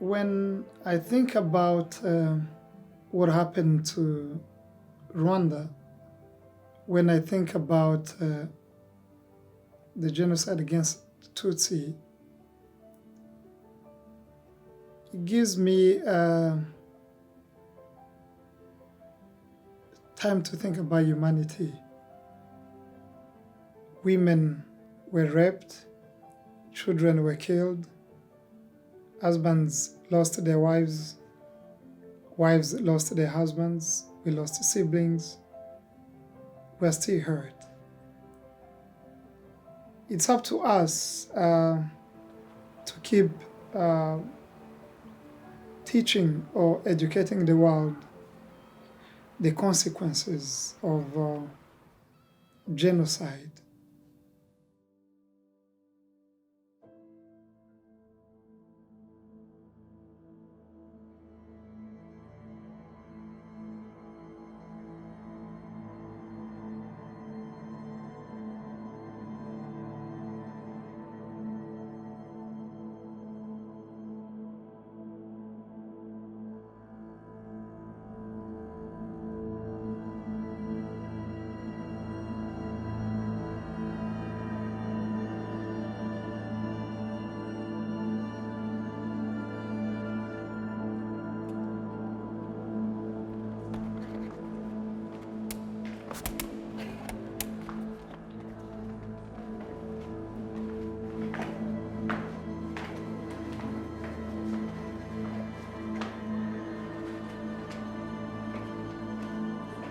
When I think about what happened to Rwanda, when I think about the genocide against Tutsi, it gives me time to think about humanity. Women were raped, children were killed, husbands lost their wives, wives lost their husbands, we lost siblings, we're still hurt. It's up to us to keep teaching or educating the world the consequences of genocide.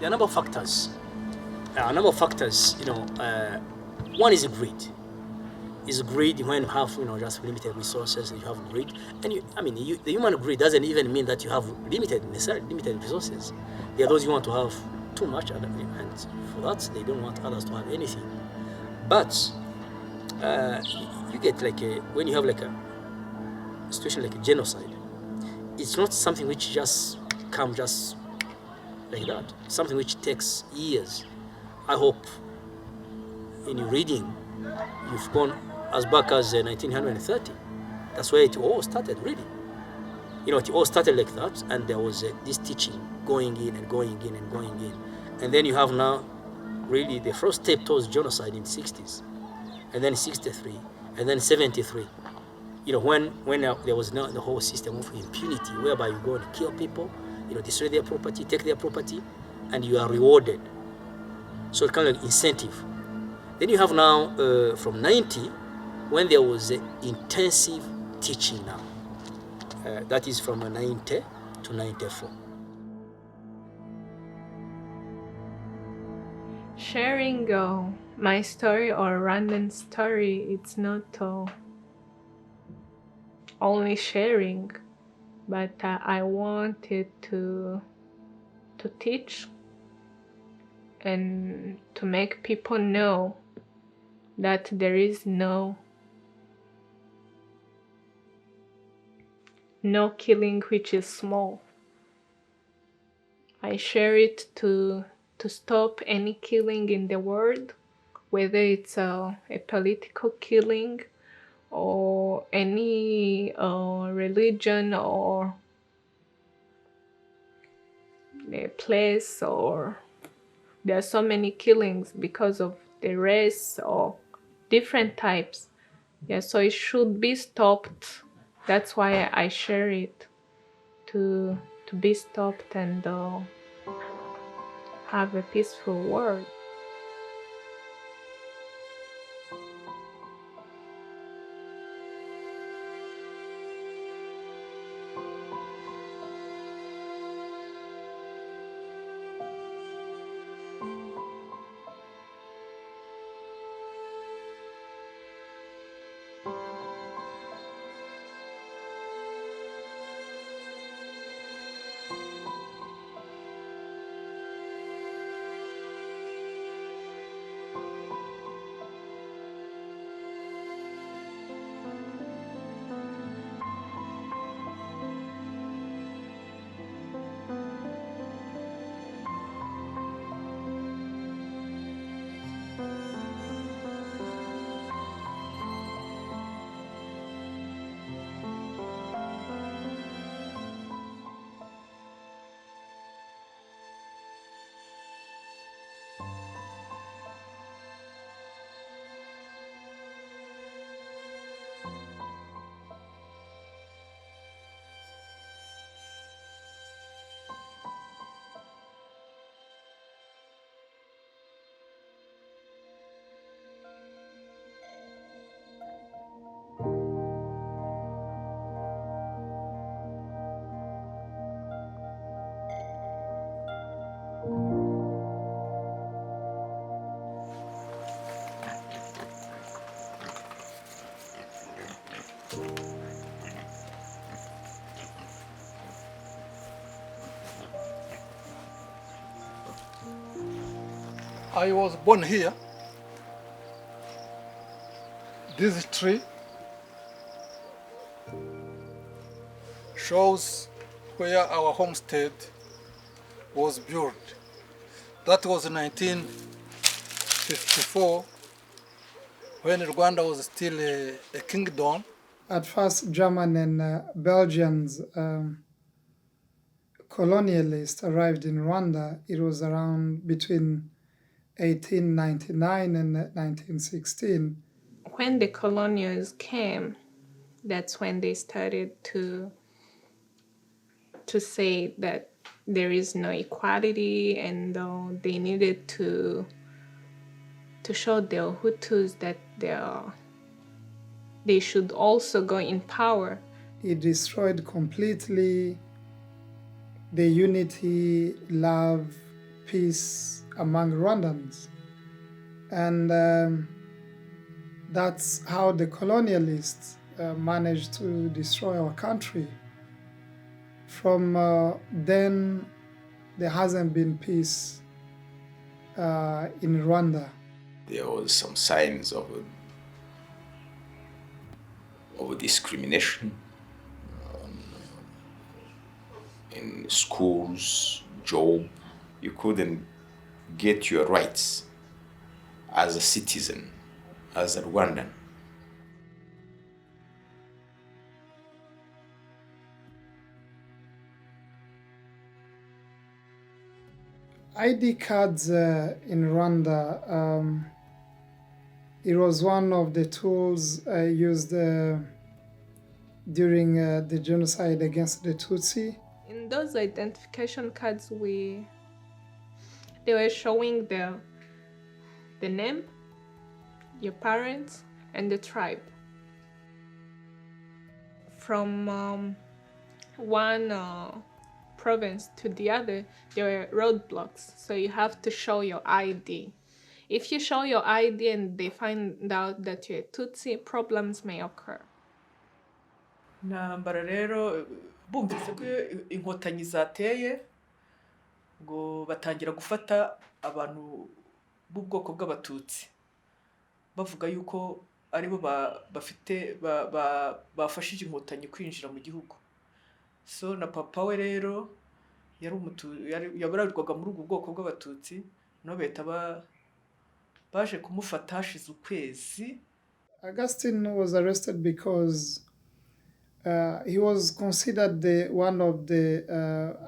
There are a number of factors. One is greed. Is greed when you have just limited resources. You have greed, and the human greed doesn't even mean that you have limited resources. There are those who want to have too much, and for that they don't want others to have anything. But you get when you have a situation like a genocide, it's not something which just comes just like that. Something which takes years. I hope in your reading you've gone as back as 1930. That's where it all started, really. It all started like that, and there was this teaching going in and going in and going in. And then you have now really the first step towards genocide in the 60s, and then 63, and then 73. When there was now the whole system of impunity, whereby you go and kill people, destroy their property, take their property, and you are rewarded. So it's kind of like incentive. Then you have now from 90, when there was intensive teaching now. That is from 90 to 94. Sharing my story or random story, it's not only sharing, but I wanted to teach and to make people know that there is no killing which is small. I share it to stop any killing in the world, whether it's a political killing or any religion or a place, or there are so many killings because of the race or different types. Yeah, so it should be stopped. That's why I share it, to be stopped and have a peaceful world. I was born here. This tree shows where our homestead was built. That was 1954, when Rwanda was still a kingdom. At first, German and Belgians colonialists arrived in Rwanda. It was around between 1899 and 1916. When the colonials came, that's when they started to say that there is no equality, and they needed to show the Hutus that they should also go in power. It destroyed completely the unity, love, peace among Rwandans. And that's how the colonialists managed to destroy our country. From then, there hasn't been peace in Rwanda. There was some signs of discrimination in schools, job. You couldn't get your rights as a citizen, as a Rwandan. ID cards in Rwanda, it was one of the tools used during the genocide against the Tutsi. In those identification cards, they were showing the name, your parents, and the tribe. From one province to the other, there were roadblocks, so you have to show your ID. If you show your ID and they find out that you're Tutsi, problems may occur. Intambara rero bumvise ko inkotanyi zateye ngo batangira gufata abantu b'ubwoko bw'abatutsi bavuga yuko aribo bafashije inkotanyi kwinjira mu gihugu. So na papa we rero yabarirwaga muri ubwo bwoko bw'abatutsi, no beta baje kumufata hashize ukwezi. Augustine was arrested because he was considered one of the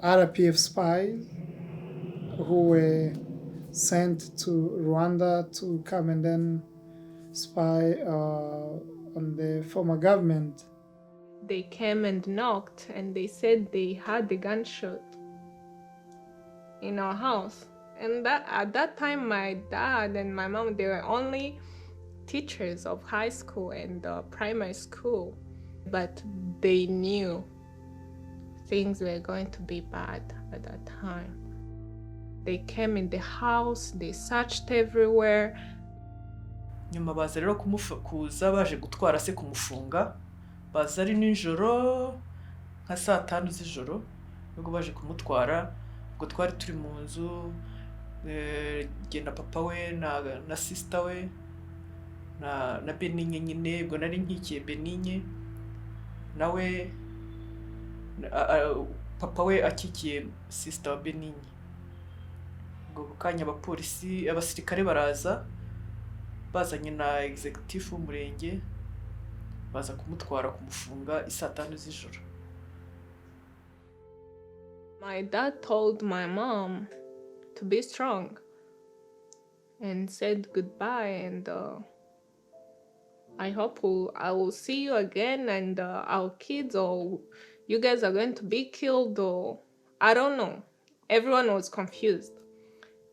RPF spies who were sent to Rwanda to come and then spy on the former government. They came and knocked, and they said they had a gunshot in our house. And at that time, my dad and my mom, they were only teachers of high school and primary school. But they knew things were going to be bad at that time. They came in the house, they searched everywhere. Nyuma baza rero kuza baje gutwara se kumufunga, baza ari nijoro nka saa 5 z'ijoro, nubwo baje kumutwara, ubwo twari turi mu nzu, genda papa we na sister we na Benigne nyine, ubwo nari nkikiye Benigne, nawe papa we akikiye sister wa Benigne. Ubwo bukanya abapolisi abasirikare baraza bazanye na executive w'umurenge, baza kumutwara kumufunga isaa 5 z'ijoro. My dad told my mom to be strong and said goodbye, and I hope I will see you again, and our kids, or you guys are going to be killed, or I don't know. Everyone was confused.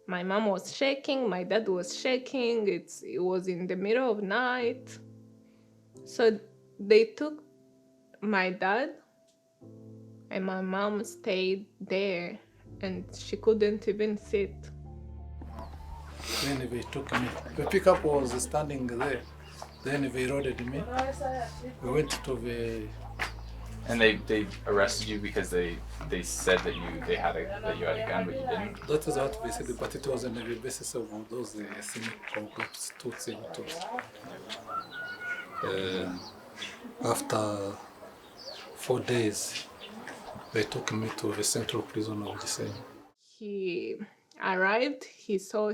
My mom was shaking, my dad was shaking. It was in the middle of night. So they took my dad, and my mom stayed there, and she couldn't even sit. Then they took me. The pickup was standing there. Then they loaded me. We went to And they arrested you because they said that you had a gun, but you didn't. That is what we said, but it was on the basis of those ethnic groups, Tutsi, Hutus. After 4 days, they took me to the central prison of Gisenyi. He arrived, he saw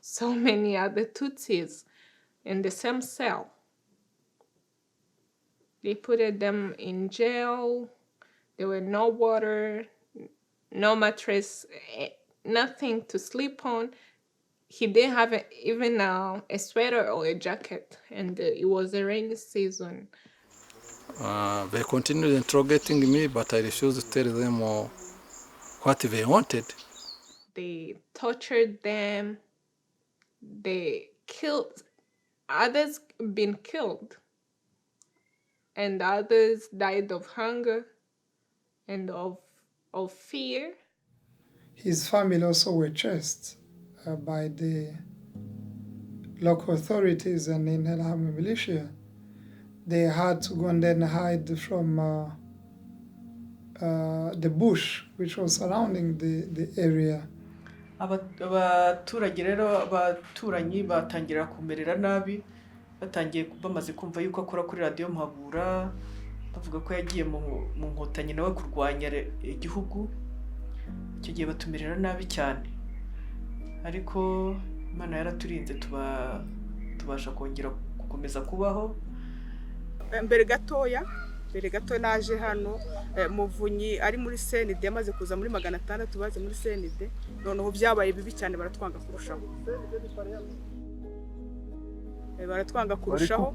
so many other Tutsis in the same cell. They put them in jail. There were no water, no mattress, nothing to sleep on. He didn't have even a sweater or a jacket, and it was a rainy season. They continued interrogating me, but I refused to tell them what they wanted. They tortured them. They killed others, been killed, and others died of hunger and of fear. His family also were chased by the local authorities and in El Hame militia. They had to go and then hide from the bush which was surrounding the area. Abaturage rero abaturanyi batangira kumerera nabi, batangiye bamaze kumva yuko akora kuri radio Muhabura, bavuga ko yagiye mu nkotanyi nawe kurwanya igihugu. Icyo gihe batumerera nabi cyane, ariko Imana yaraturinze tubasha kongera gukomeza kubaho. Mbere gatoya naje hano Muvunyi ari muri CND yamaze kuza muri 600 baje muri CND, noneho byabaye bibi cyane, baratwanga kurushaho. Baratwanga kurushaho,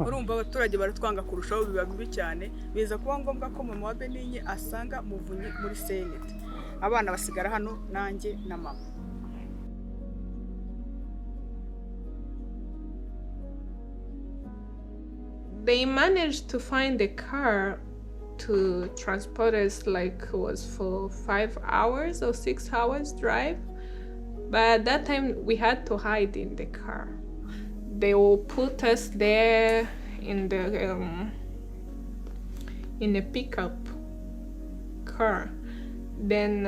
urumva abaturage baratwanga kurushaho, biba bibi cyane. Biza kuba ngombwa ko mama wa Beninye asanga Muvunyi muri CND, abana basigara hano nanjye na mama. They managed to find a car to transport us, like it was for 5 hours or 6 hours drive. But at that time we had to hide in the car. They will put us there in a pickup car. Then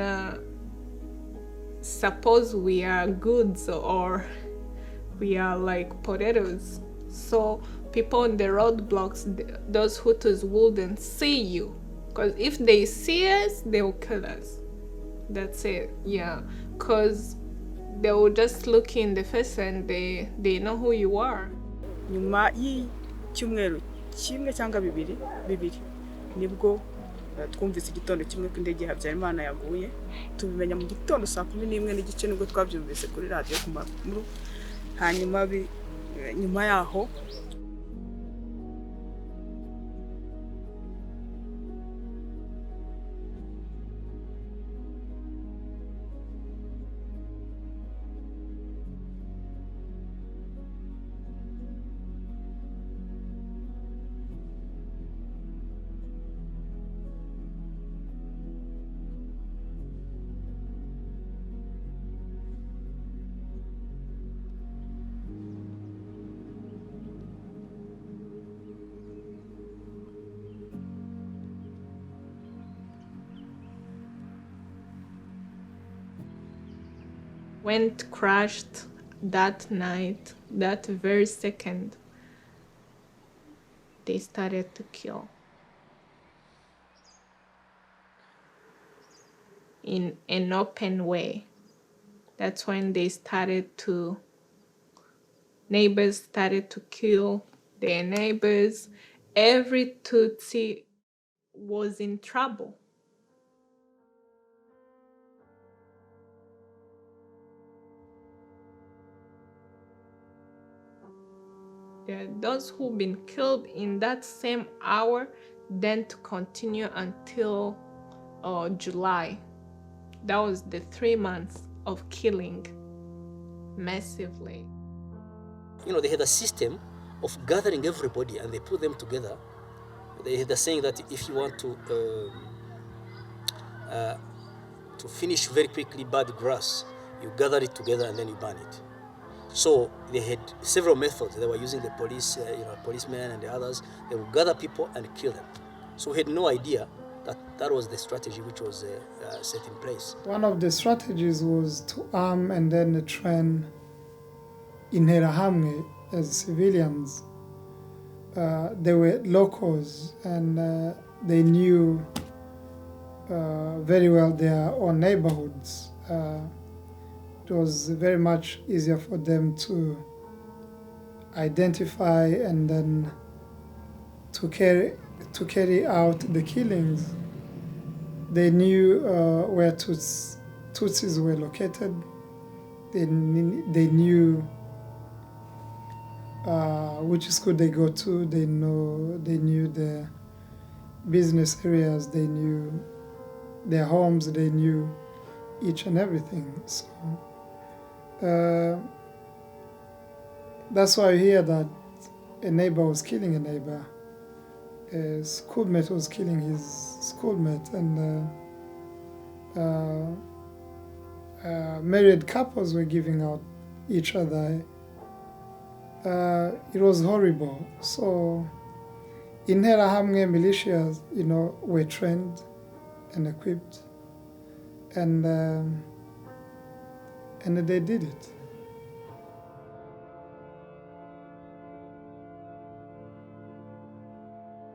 suppose we are goods or we are like potatoes. So people on the roadblocks, those Hutus wouldn't see you, because if they see us, they will kill us. That's it, yeah. Because they will just look in the face and they know who you are. Nyuma y'icyumweru kimwe cyangwa bibiri nibwo twumvise igitondo kimwe ko indege ya Habyarimana yaguye. Tubimenya mu gitondo saa 11 n'igice nibwo twabyumvise kuri radio ku makuru. Hanyuma nyuma yaho went crashed that night, that very second, they started to kill. In an open way. That's when neighbors started to kill their neighbors. Every Tutsi was in trouble. There are those who've been killed in that same hour, then to continue until July. That was the 3 months of killing massively. You know, they had a system of gathering everybody and they put them together. They had a saying that if you want to finish very quickly bad grass, you gather it together and then you burn it. So they had several methods. They were using the police, policemen and the others. They would gather people and kill them. So we had no idea that that was the strategy which was set in place. One of the strategies was to arm and then train Interahamwe as civilians. They were locals and they knew very well their own neighborhoods. It was very much easier for them to identify and then to carry out the killings. They knew where Tutsis were located. They knew which school they go to. They knew the business areas. They knew their homes. They knew each and everything. So that's why you hear that a neighbor was killing a neighbor. A schoolmate was killing his schoolmate, and married couples were giving out each other. It was horrible. So Interahamwe militias, were trained and equipped, and they did it.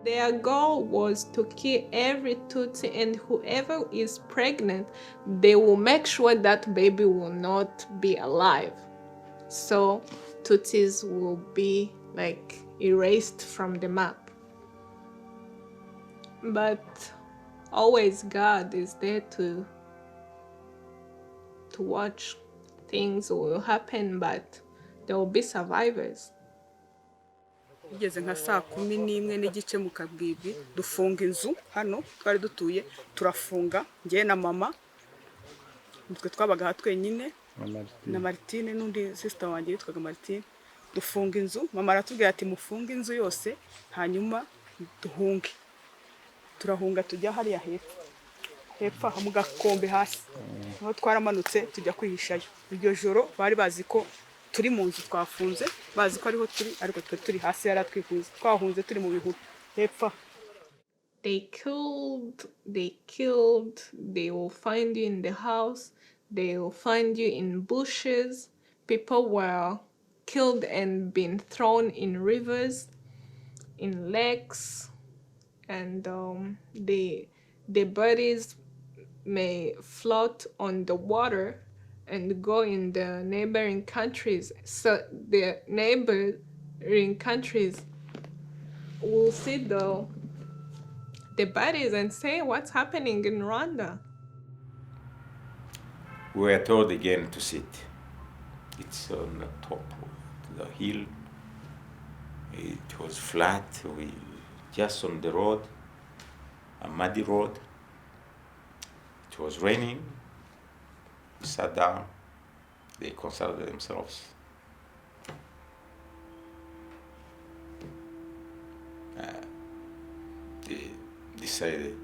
Their goal was to kill every Tutsi, and whoever is pregnant, they will make sure that baby will not be alive. So Tutsis will be erased from the map. But always God is there to watch. Things will happen, but there will be survivors. Bigeze nka saa 11:15 mu Kabwibwi dufunga inzu hano twari dutuye, turafunga ngiye na mama, nitwe twabaga twenyine na Martine n'undi sister wanjye yitwaga Martine. Dufunga inzu, mama aratubwira ati mufunge inzu yose hanyuma duhunge. Turahunga tujya hariya hepfo mu gakombe hasi, aho twaramanutse tujya kwihishayo. Iryo joro bari bazi ko turi mu nzu twafunze, bazi ko ariho turi, ariko turi hasi yaratwifunze, twahunze turi mu bihuru hepfo. They killed, they will find you in the house, they will find you in bushes. People were killed and been thrown in rivers, in lakes, and the bodies may float on the water and go in the neighboring countries. So the neighboring countries will see the bodies and say, what's happening in Rwanda? We were told again to sit. It's on the top of the hill. It was flat. We just on the road, a muddy road. It was raining. We sat down. They consulted themselves. They decided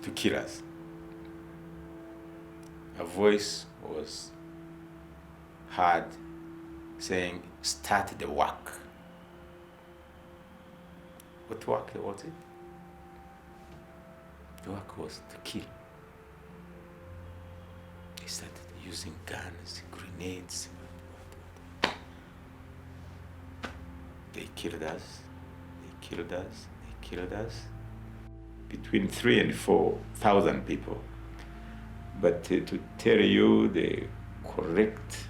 to kill us. A voice was heard saying, "Start the work." What work was it? The work was to kill. They started using guns, grenades. They killed us. They killed us. They killed us. Between 3,000 and 4,000 people. But to tell you the correct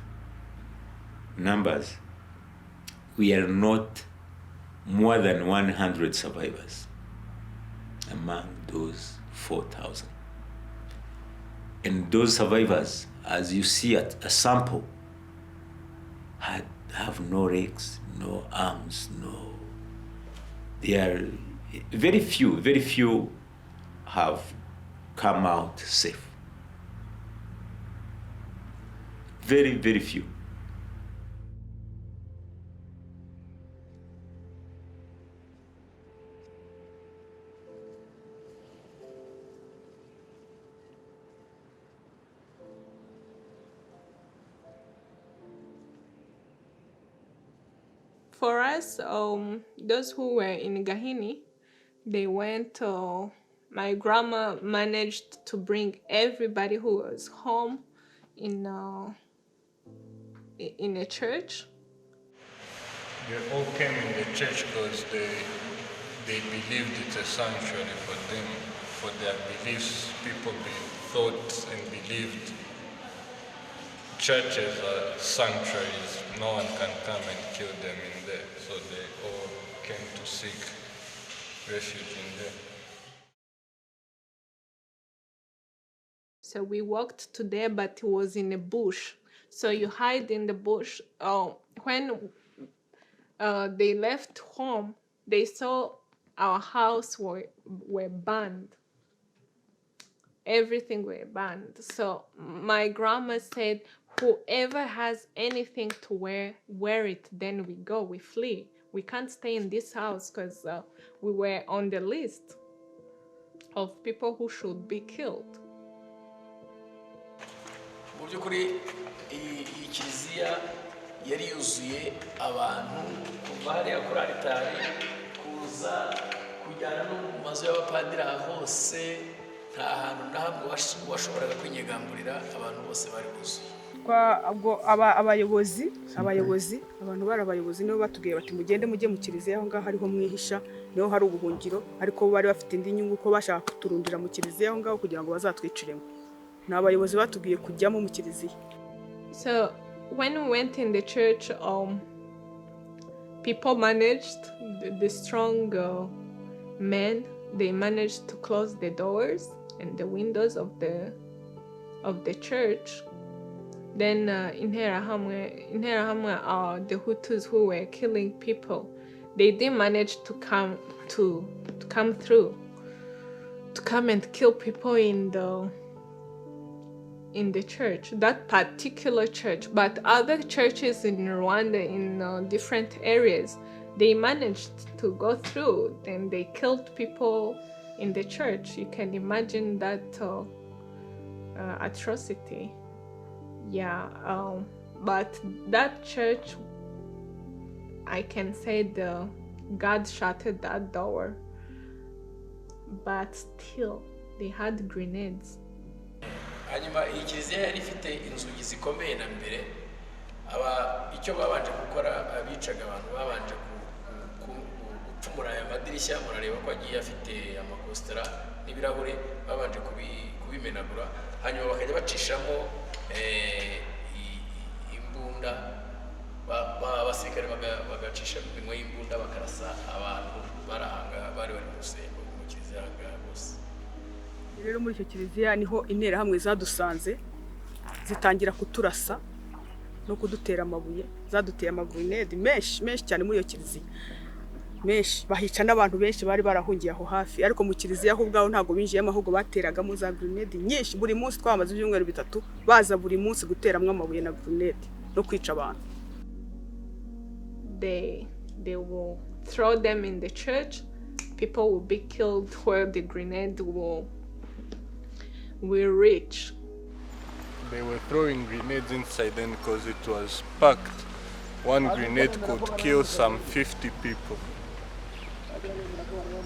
numbers, we are not more than 100 survivors among those 4,000. And those survivors, as you see at a sample, have no legs, no arms, they are very few have come out safe. Very few. For us, those who were in Gahini, they went. My grandma managed to bring everybody who was home in a church. They all came in the church because they believed it's a sanctuary for them, for their beliefs. People thought and believed churches are sanctuaries. No one can come and kill them in there. So they all came to seek refuge in there. So we walked to there, but it was in a bush. So you hide in the bush. When they left home, they saw our house were burned. Everything were burned. So my grandma said, whoever has anything to wear it, then we flee. We can't stay in this house because we were on the list of people who should be killed. Mu by'ukuri iyi kiliziya yari yuzuye abantu kuva hariya kuri aritari kuza kujyana no mu mazu y'abapadiri hose nta hantu na hamwe washoboraga kwinyegamburira abantu bose bari buzuye. Abayobozi abantu bari abayobozi nibo batubwiye bati mugende mujye mu kiliziya aho ngaho hariho mwihisha niho hari ubuhungiro ariko bari bafite indi nyungu ko bashaka kuturundira mu kiliziya aho ngaho kugira ngo bazatwiciremo. N'abayobozi batubwiye kujyamo mu kiliziya. So when we went in the church, people managed, the strong men, they managed to close the doors and the windows of the church. Then in Interahamwe, the Hutus who were killing people, they didn't manage to come through, to come and kill people in the church, that particular church. But other churches in Rwanda, in different areas, they managed to go through and they killed people in the church. You can imagine that atrocity. Yeah, but that church, I can say God shattered that door, but still they had grenades. Hanyuma iyi kiliziya yari ifite inzugi zikomeye na mbere icyo babanje gukora abicaga abantu babanje gupfumura aya madirishya murareba ko agiye afite amakositara n'ibirahure babanje kubimenagura hanyuma bakajya bacishamo imbunda abasirikare bagacisha iminwa y'imbunda bakarasa abantu barahanga bari mu rusengo mu kiliziya bose. Rero muri icyo kiliziya niho interahamwe zadusanze zitangira kuturasa no kudutera amabuye, zaduteye amagrenade menshi cyane muri iyo kiliziya, menshi bahica n'abantu benshi bari barahungiye aho hafi. Ariko mu kiliziya aho ubwaho ntabwo binjiyemo ahubwo bateragamo za grenade nyinshi. Buri munsi twamaze ibyumweru 3 baza buri munsi guteramwe amabuye na grenade no kwica abantu. They will throw them in the church. People will be killed where the grenade will reach. They were throwing grenades inside then because it was packed. One grenade could kill some 50 people.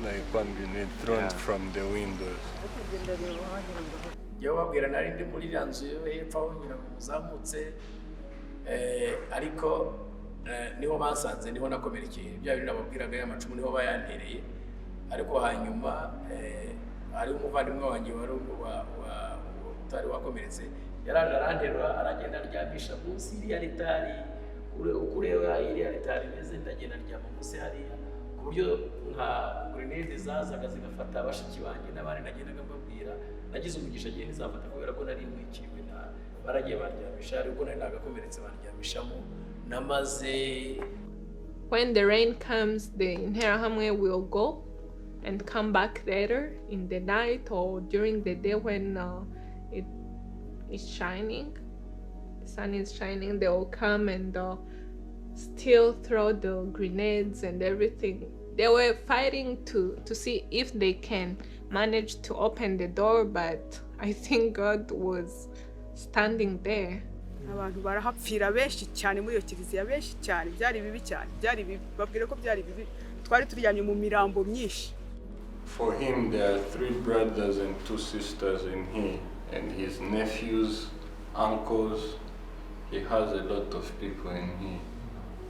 Like one grenade thrown from the windows. Yo babwira nari ndi muri ranzu yo hepfo aho nyina muzamutse ariko niho basanze niho nakomerekeye bya bintu nababwiraga y'amacumu niho bayantereye ariko hanyuma ari umuvandimwe wanjye wari utari wakomeretse yaraje aranterura aragenda aryamisha munsi y'iriya ritari ukureba iriya ritari meze ndagenda aryama munsi hariya ku buryo nka grenade zazaga zigafata abashiki banjye n'abandi nagendaga mbabwira nagize umugisha gihe nizafata kubera ko nari mwikiriwe baragiye baryamisha ariko nari nagakomeretse baryamishamo namaze. When the rain comes, the Interahamwe will go and come back later in the night or during the day when it is shining, the sun is shining. They will come and still throw the grenades and everything. They were fighting to see if they can manage to open the door, but I think God was standing there. Abantu barahapfira benshi cyane muri iyo kiliziya, benshi cyane, byari bibi cyane, byari bibi, babwire ko byari bibi. Twari turyamye mu mirambo myinshi For him, there are 3 brothers and 2 sisters in here, and his nephews, uncles. He has a lot of people in here.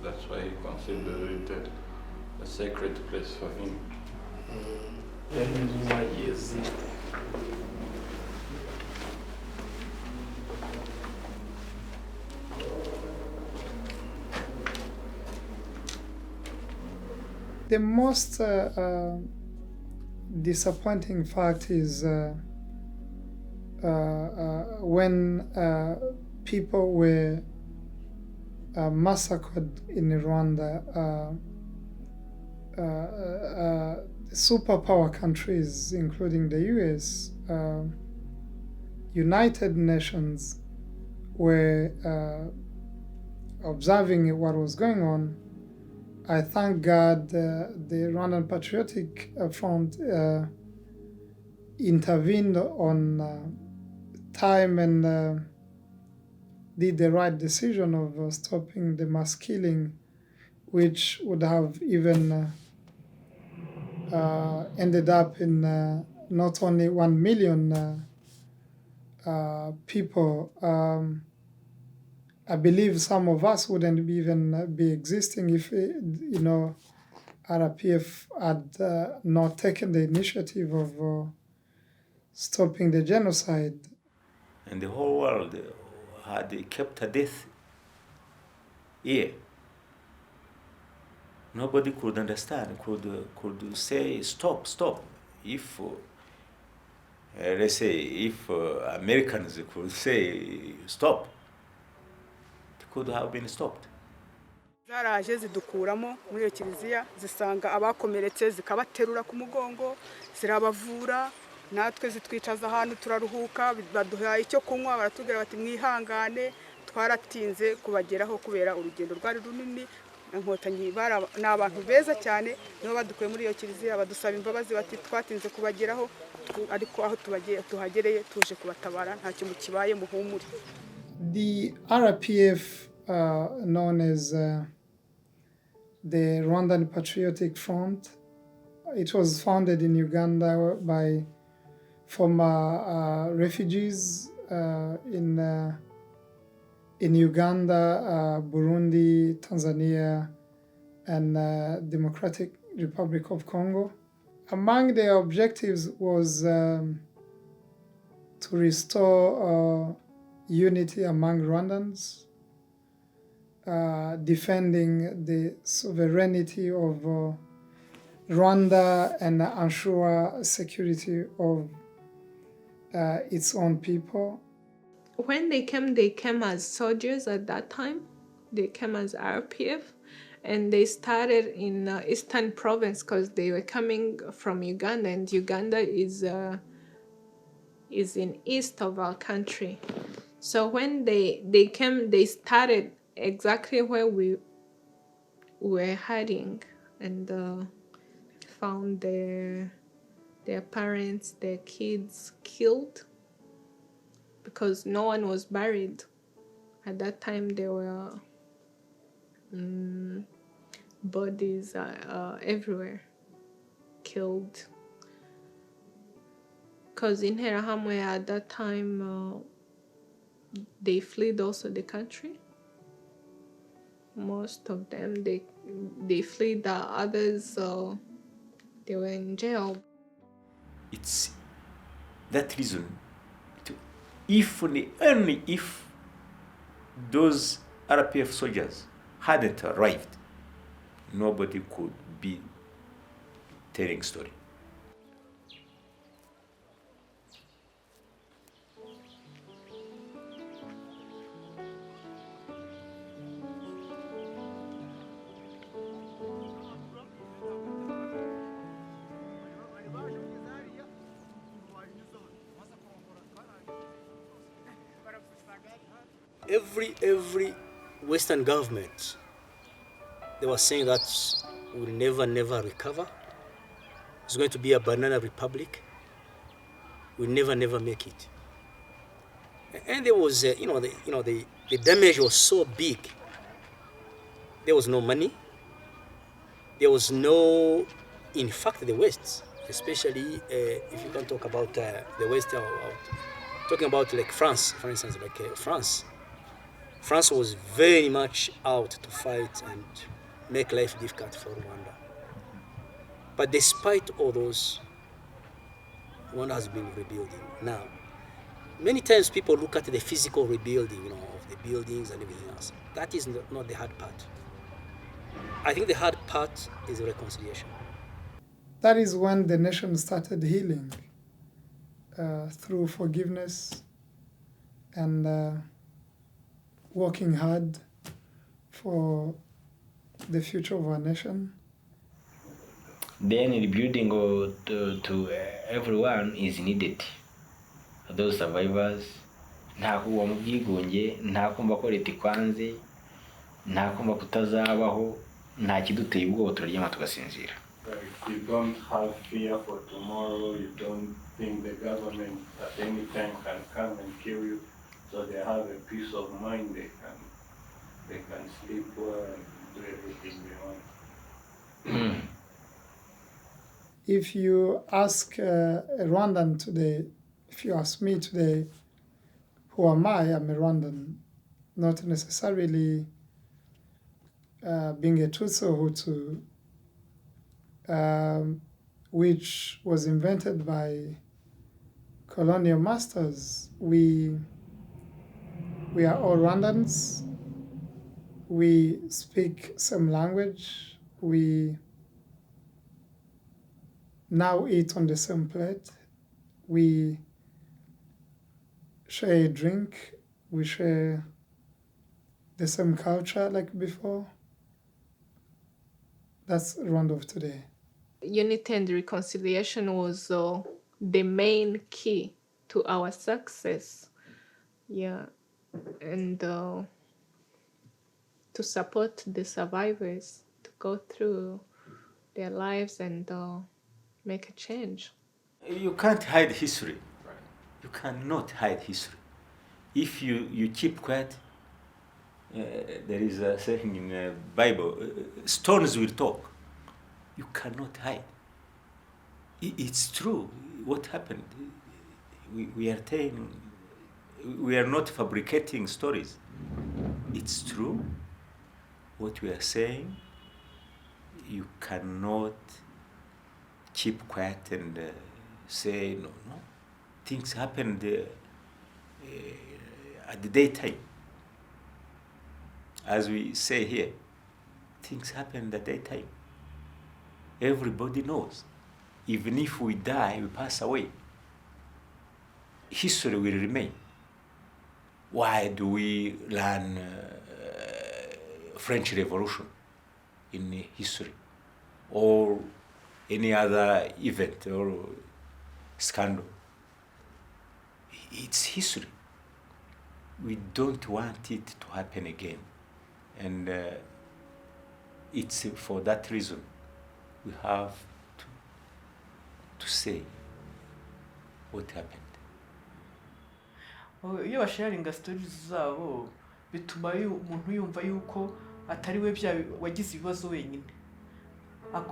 That's why he considers it a sacred place for him. The most disappointing fact is when people were massacred in Rwanda, superpower countries, including the US, United Nations, were observing what was going on. I thank God the Rwandan Patriotic Front intervened on time and did the right decision of stopping the mass killing, which would have even ended up in not only 1 million people. I believe some of us wouldn't even be existing if, RPF had not taken the initiative of stopping the genocide. And the whole world had kept a death ear. Nobody could understand, could say stop. If let's say if Americans could say stop, it could have been stopped. zaraje zidukuramo muri iyo kiliziya zisanga abakomeretse zikabaterura ku mugongo zirabavura natwe zitwicaza ahantu turaruhuka baduha icyo kunywa baratubwira bati mwihangane twaratinze kubageraho kubera urugendo rwari runini inkotanyi n'abantu beza cyane niho badukuye muri iyo kiliziya badusaba imbabazi bati twatinze kubageraho ariko aho tuhagereye tuje kubatabara nta kintu kibaye muhumure. The RPF, known as the Rwandan Patriotic Front, it was founded in Uganda by former refugees in Uganda, Burundi, Tanzania, and Democratic Republic of Congo. Among their objectives was to restore unity among Rwandans, defending the sovereignty of Rwanda and ensure security of its own people. When they came as soldiers at that time. They came as RPF, and they started in Eastern Province because they were coming from Uganda, and Uganda is in east of our country. So when they came, they started exactly where we were hiding, and found their parents, their kids killed because no one was buried. At that time, there were bodies everywhere, killed. Because in Interahamwe at that time, they fled also the country. Most of them, they fled. The others, they were in jail. It's that reason. If only if those RPF soldiers hadn't arrived, nobody could be telling story. Every Western government, they were saying that we'll never recover. It's going to be a banana republic. We'll never make it. And there was, the damage was so big. There was no money. There was no, in fact, the West especially if you can talk about the West, talking about like France, for instance, like France. France was very much out to fight and make life difficult for Rwanda. But despite all those, Rwanda has been rebuilding. Now, many times people look at the physical rebuilding, you know, of the buildings and everything else. That is not the hard part. I think the hard part is reconciliation. That is when the nation started healing through forgiveness and working hard for the future of our nation. Then rebuilding to everyone is needed. Those survivors, nta kuba mu bwigunge, nta kumva ko leta ikwanze, nta kumva kutazabaho, nta kiduteye ubwoba turaryama tugasinzira. You don't have fear for tomorrow, you don't think the government at any time can come and kill you, so they have a peace of mind, they can sleep well and do everything they want. If you ask a Rwandan today, if you ask me today, who am I? I'm a Rwandan, not necessarily being a Tutsi or Hutu, which was invented by colonial masters. We are all Rwandans. We speak same language. We now eat on the same plate. We share a drink. We share the same culture like before. That's Rwanda of today. Unity and reconciliation was the main key to our success. Yeah, and to support the survivors to go through their lives and make a change. You can't hide history. You cannot hide history. If you keep quiet, there is a saying in the Bible, stones will talk. You cannot hide. It's true. What happened? We are not fabricating stories. It's true. What we are saying, you cannot keep quiet and say no. Things happened at the daytime. As we say here, things happen at daytime. Everybody knows. Even if we die, we pass away, history will remain. Why do we learn French Revolution in history or any other event or scandal? It's history. We don't want it to happen again. And it's for that reason we have to say what happened. Iyo basharinga stories zabo bituma umuntu yumva yuko atari we wagize ibibazo wenyine.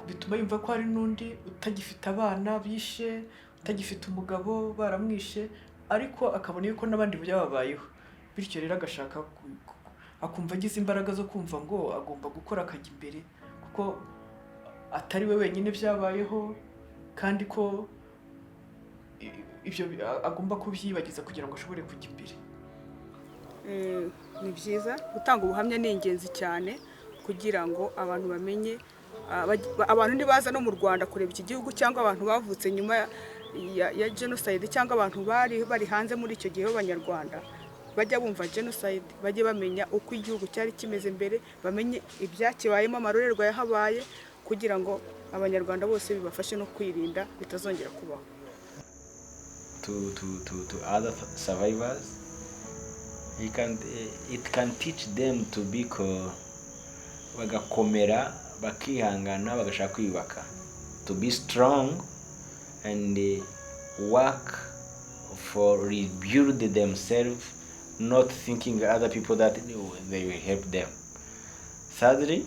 Bituma yumva ko hari n'undi utagifite abana bishe, utagifite umugabo baramwishe, ariko akabona yuko n'abandi byababayeho. Bityo rero agashaka akumva agize imbaraga zo kumva ngo agomba gukora akajya imbere kuko atari we wenyine byabayeho, kandi ko ibyo agomba kubyibagiza kugira ngo ashobore kujya imbere. Ni byiza gutanga ubuhamya, ni ingenzi cyane kugira ngo abantu bamenye, abantu ntibaza no mu Rwanda kureba iki gihugu cyangwa abantu bavutse nyuma ya genocide cyangwa abantu bari hanze muri icyo gihe b'Abanyarwanda bajya bumva genocide, bajye bamenya uko igihugu cyari kimeze mbere, bamenye ibyakibayemo, amarorerwa yahabaye, kugira ngo Abanyarwanda bose bibafashe no kwirinda bitazongera kubaho. To other survivors, it can teach them to be bagakomera, bakihangana, bagashaka kwiyubaka, to be strong and work for rebuild themselves, not thinking other people that they will help them. Thirdly,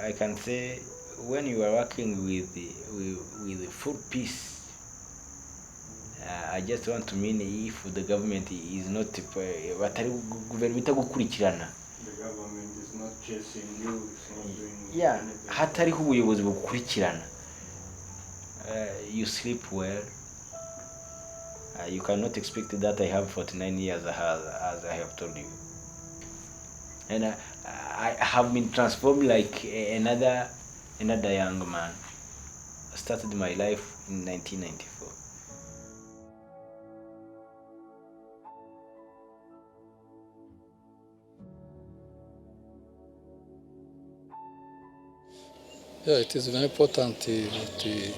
I can say when you are working with the full peace, I just want to mean if the government is not batari guverinoma itagukurikirana, The government is not chasing you, it's not doing yeah, anything. hatariho ubuyobozi bugukurikirana, you sleep well. You cannot expect that I have 49 years as I have told you. And I have been transformed like another young man. I started my life in 1994. Yeah, it is very important that the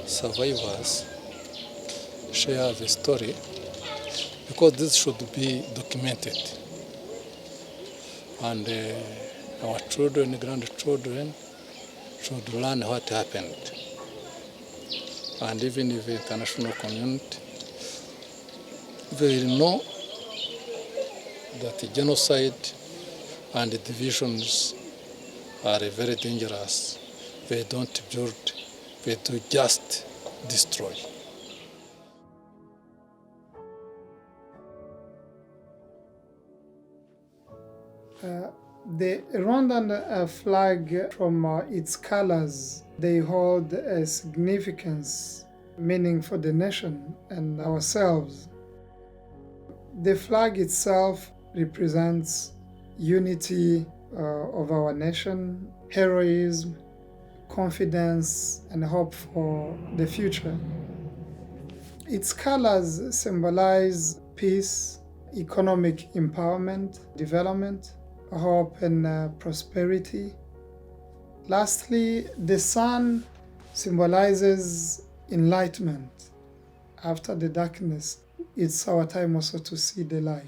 survivors share the story, because this should be documented. And our children, grandchildren should learn what happened. And even if the international community, they will know that genocide and divisions are very dangerous. They don't build, they do just destroy. The Rwandan flag, from its colors, they hold a significance, meaning for the nation and ourselves. The flag itself represents unity of our nation, heroism, confidence, and hope for the future. Its colors symbolize peace, economic empowerment, development, hope, and prosperity. Lastly, the sun symbolizes enlightenment. After the darkness, it's our time also to see the light.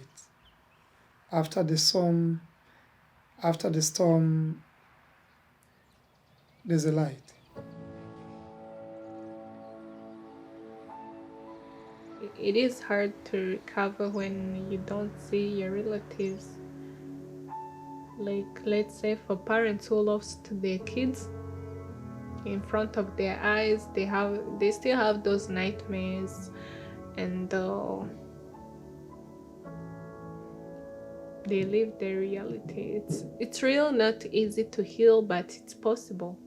After the storm, there's a light. It is hard to recover when you don't see your relatives. Like, let's say for parents who lost their kids in front of their eyes, they still have those nightmares, and they live their reality. It's real not easy to heal, but it's possible.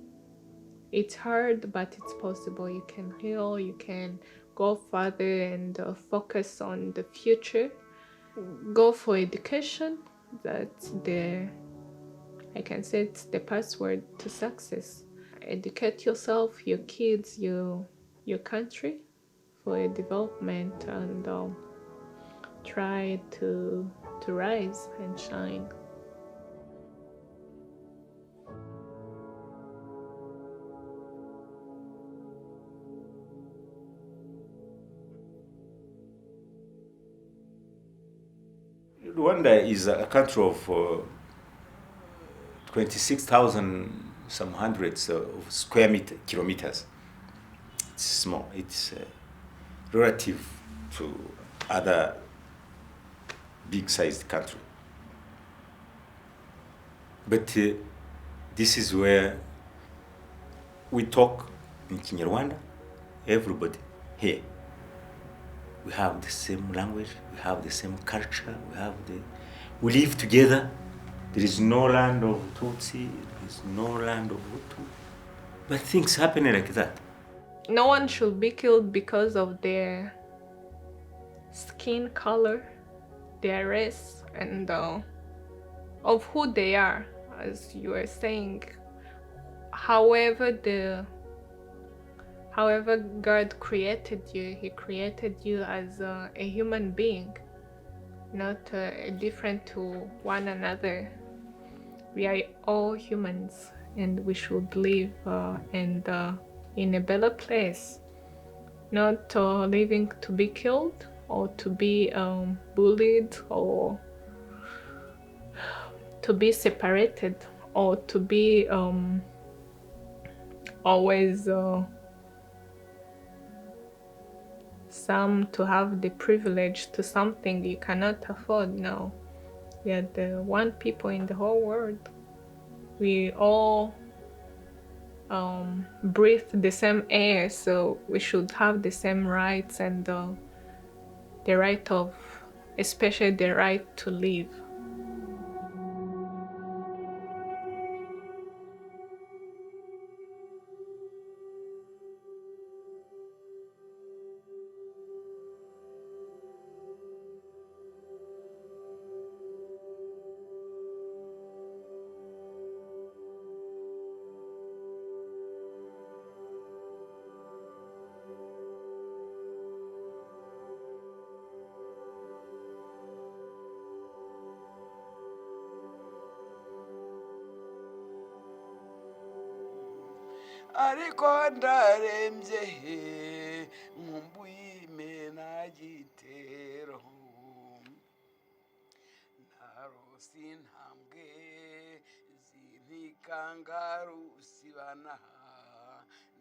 It's hard, but it's possible. You can heal, you can go further and focus on the future. Go for education. I can say it's the password to success. Educate yourself, your kids, your country for development, and try to rise and shine. Rwanda is a country of 26,000 some hundreds of square kilometers. It's small. It's relative to other big-sized country. But this is where we talk in Kinyarwanda. Everybody here. We have the same language. We have the same culture. We live together. There is no land of Tutsi. There is no land of Hutu. But things happen like that. No one should be killed because of their skin color, their race, and of who they are, as you were saying. However God created you, He created you as a human being, not different to one another. We are all humans, and we should live in a better place, not living to be killed or to be bullied or to be separated or to be always some to have the privilege to something you cannot afford. No, we are the one people in the whole world. We all breathe the same air, so we should have the same rights and the right of, especially the right to live. ariko ndarembye nkumbuye imena gitero narose intambwe zintikangarusibana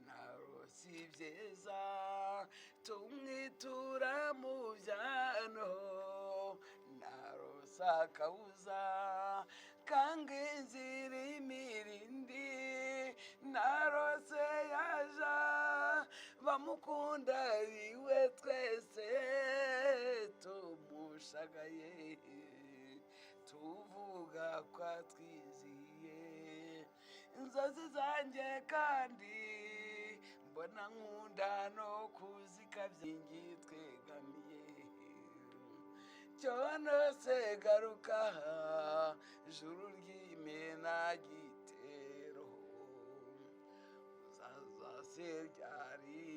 narose ibyeza tumwitura mu byano narose akawuza kangenzira imirindi narose yaja bamukunda biwe twese tumushagaye tuvuga kwa twiziye inzozi zanjye kandi mbona nkunda no kuzikabya twegamiye cyono se garuka juru ry'imena gitero uzaza se ryari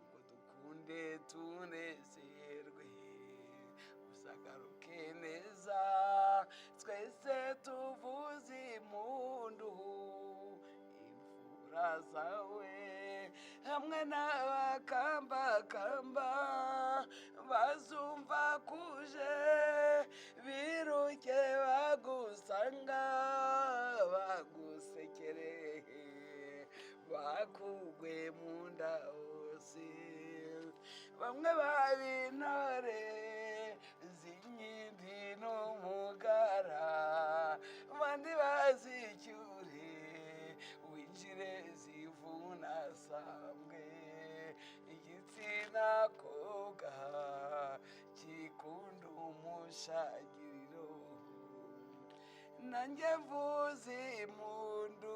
ngo dukunde tunezerwe uzagaruke neza twese tuvuze impundu imfura zawe hamwe n'abakambakamba bazumva kuje biruke bagusanga bagusekere bakugwe mu nda hose bamwe babintore zinyindi n'umugara bandi bazicyure winjire zivuna sambwe igitsina koga kikunda umushagiriro nanjye mvuze impundu